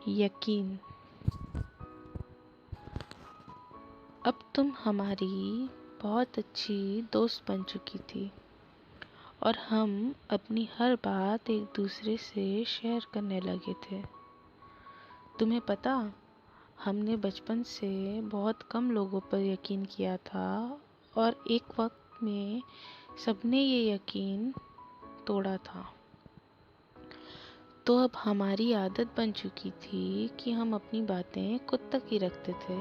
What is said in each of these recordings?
यकीन। अब तुम हमारी बहुत अच्छी दोस्त बन चुकी थी और हम अपनी हर बात एक दूसरे से शेयर करने लगे थे। तुम्हें पता, हमने बचपन से बहुत कम लोगों पर यकीन किया था और एक वक्त में सबने ये यकीन तोड़ा था। तो अब हमारी आदत बन चुकी थी कि हम अपनी बातें खुद तक ही रखते थे।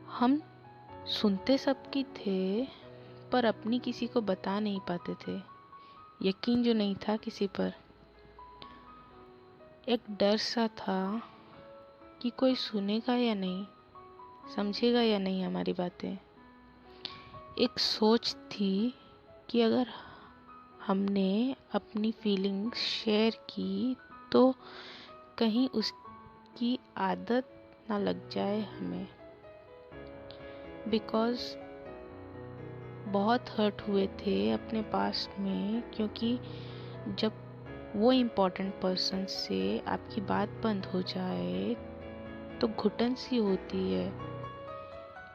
हम सुनते सबकी थे पर अपनी किसी को बता नहीं पाते थे। यकीन जो नहीं था किसी पर। एक डर सा था कि कोई सुनेगा या नहीं, समझेगा या नहीं हमारी बातें। एक सोच थी कि अगर हमने अपनी फीलिंग्स शेयर की तो कहीं उसकी आदत ना लग जाए हमें। बिकॉज़ बहुत हर्ट हुए थे अपने पास्ट में, क्योंकि जब वो इम्पोर्टेंट पर्सन से आपकी बात बंद हो जाए तो घुटन सी होती है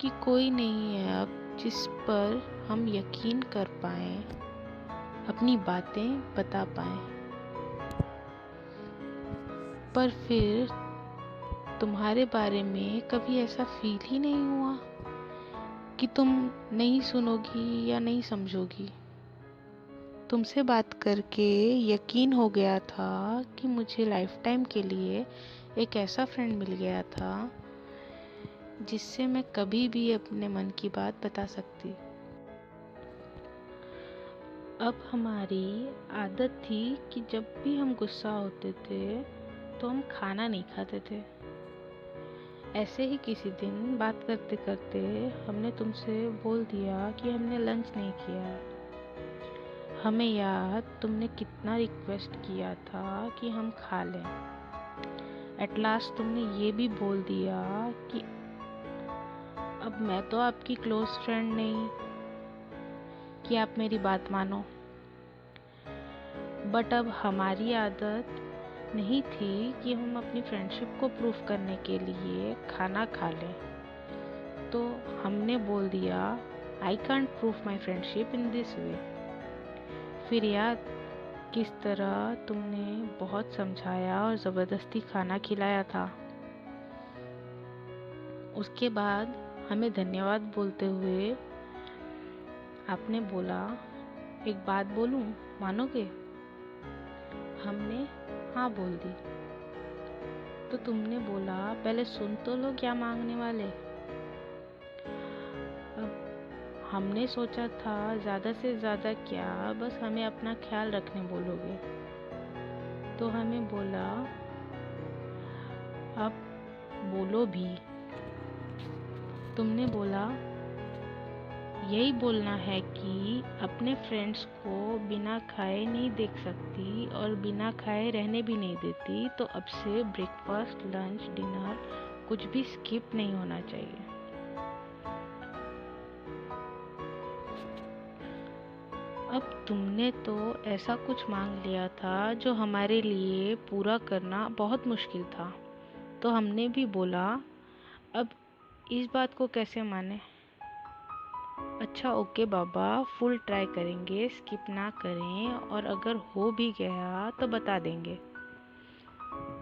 कि कोई नहीं है अब जिस पर हम यकीन कर पाएं, अपनी बातें बता पाएं। पर फिर तुम्हारे बारे में कभी ऐसा फील ही नहीं हुआ कि तुम नहीं सुनोगी या नहीं समझोगी। तुमसे बात करके यकीन हो गया था कि मुझे लाइफ टाइम के लिए एक ऐसा फ्रेंड मिल गया था जिससे मैं कभी भी अपने मन की बात बता सकती। अब हमारी आदत थी कि जब भी हम गुस्सा होते थे तो हम खाना नहीं खाते थे। ऐसे ही किसी दिन बात करते करते हमने तुमसे बोल दिया कि हमने लंच नहीं किया। हमें याद तुमने कितना रिक्वेस्ट किया था कि हम खा लें। एट लास्ट तुमने ये भी बोल दिया कि अब मैं तो आपकी क्लोज फ्रेंड नहीं कि आप मेरी बात मानो। बट अब हमारी आदत नहीं थी कि हम अपनी फ्रेंडशिप को प्रूफ करने के लिए खाना खा लें। तो हमने बोल दिया, I can't proof my friendship in this way. फिर याद किस तरह तुमने बहुत समझाया और ज़बरदस्ती खाना खिलाया था। उसके बाद हमें धन्यवाद बोलते हुए आपने बोला, एक बात बोलूं, मानोगे? हमने हाँ बोल दी। तो तुमने बोला, पहले सुन तो लो क्या मांगने वाले। अब हमने सोचा था ज़्यादा से ज़्यादा क्या, बस हमें अपना ख्याल रखने बोलोगे। तो हमें बोला, अब बोलो भी। तुमने बोला, यही बोलना है कि अपने फ्रेंड्स को बिना खाए नहीं देख सकती और बिना खाए रहने भी नहीं देती। तो अब से ब्रेकफास्ट, लंच, डिनर कुछ भी स्किप नहीं होना चाहिए। अब तुमने तो ऐसा कुछ मांग लिया था जो हमारे लिए पूरा करना बहुत मुश्किल था। तो हमने भी बोला, अब इस बात को कैसे माने। अच्छा ओके बाबा, फुल ट्राई करेंगे, स्किप ना करें, और अगर हो भी गया तो बता देंगे।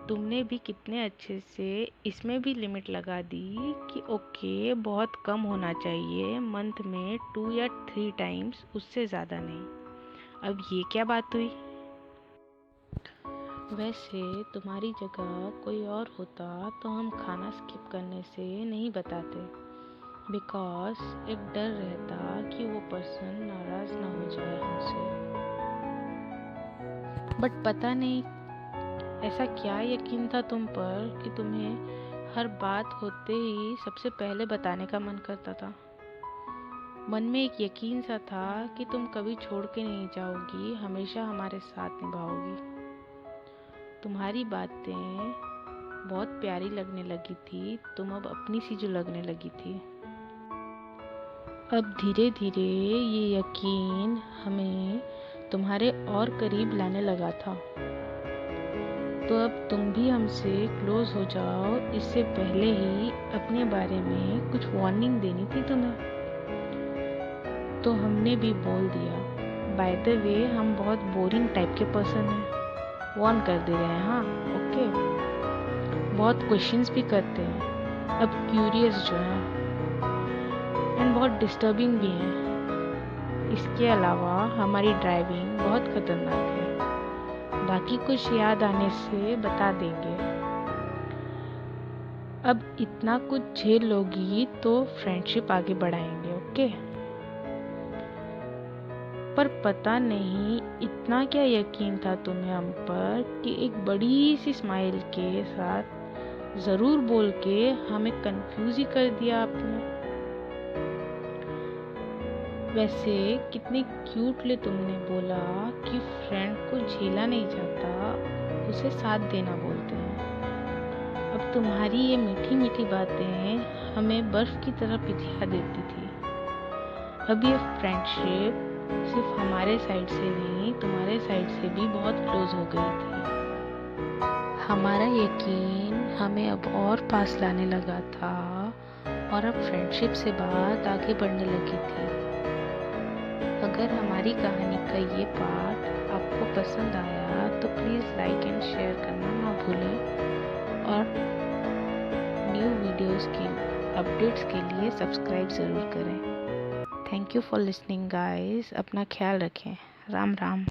तुमने भी कितने अच्छे से इसमें भी लिमिट लगा दी कि ओके बहुत कम होना चाहिए, मंथ में 2 या 3 टाइम्स, उससे ज़्यादा नहीं। अब ये क्या बात हुई? वैसे तुम्हारी जगह कोई और होता तो हम खाना स्किप करने से नहीं बताते। बिकॉज एक डर रहता कि वो पर्सन नाराज ना हो जाए हमसे। बट पता नहीं ऐसा क्या यकीन था तुम पर कि तुम्हें हर बात होते ही सबसे पहले बताने का मन करता था। मन में एक यकीन सा था कि तुम कभी छोड़ के नहीं जाओगी, हमेशा हमारे साथ निभाओगी। तुम्हारी बातें बहुत प्यारी लगने लगी थी, तुम अब अपनी सी जो लगने लगी थी। अब धीरे धीरे ये यकीन हमें तुम्हारे और करीब लाने लगा था। तो अब तुम भी हमसे क्लोज हो जाओ, इससे पहले ही अपने बारे में कुछ वार्निंग देनी थी तुम्हें। तो हमने भी बोल दिया। बाय द वे हम बहुत बोरिंग टाइप के पर्सन हैं, वार्न कर दे रहे हैं। हाँ, ओके। बहुत क्वेश्चंस भी करते हैं, अब क्यूरियस जो हैं, एंड बहुत डिस्टर्बिंग भी हैं। इसके अलावा हमारी ड्राइविंग बहुत खतरनाक है। बाकी कुछ याद आने से बता देंगे। अब इतना कुछ झेल लोगी तो फ्रेंडशिप आगे बढ़ाएंगे, ओके। पर पता नहीं इतना क्या यकीन था तुम्हें हम पर कि एक बड़ी सी स्माइल के साथ ज़रूर बोल के हमें कंफ्यूज ही कर दिया आपने। वैसे कितने क्यूटली तुमने बोला कि फ्रेंड को झेला नहीं जाता, उसे साथ देना बोलते हैं। अब तुम्हारी ये मीठी मीठी बातें हमें बर्फ की तरह पिघला देती थी। अब ये फ्रेंडशिप सिर्फ हमारे साइड से नहीं, तुम्हारे साइड से भी बहुत क्लोज हो गई थी। हमारा यकीन हमें अब और पास लाने लगा था और अब फ्रेंडशिप से बात आगे बढ़ने लगी थी। अगर हमारी कहानी का ये पार्ट आपको पसंद आया तो प्लीज़ लाइक एंड शेयर करना ना भूलें, और न्यू वीडियोस की अपडेट्स के लिए सब्सक्राइब ज़रूर करें। Thank you for listening guys. अपना ख्याल रखें। राम राम।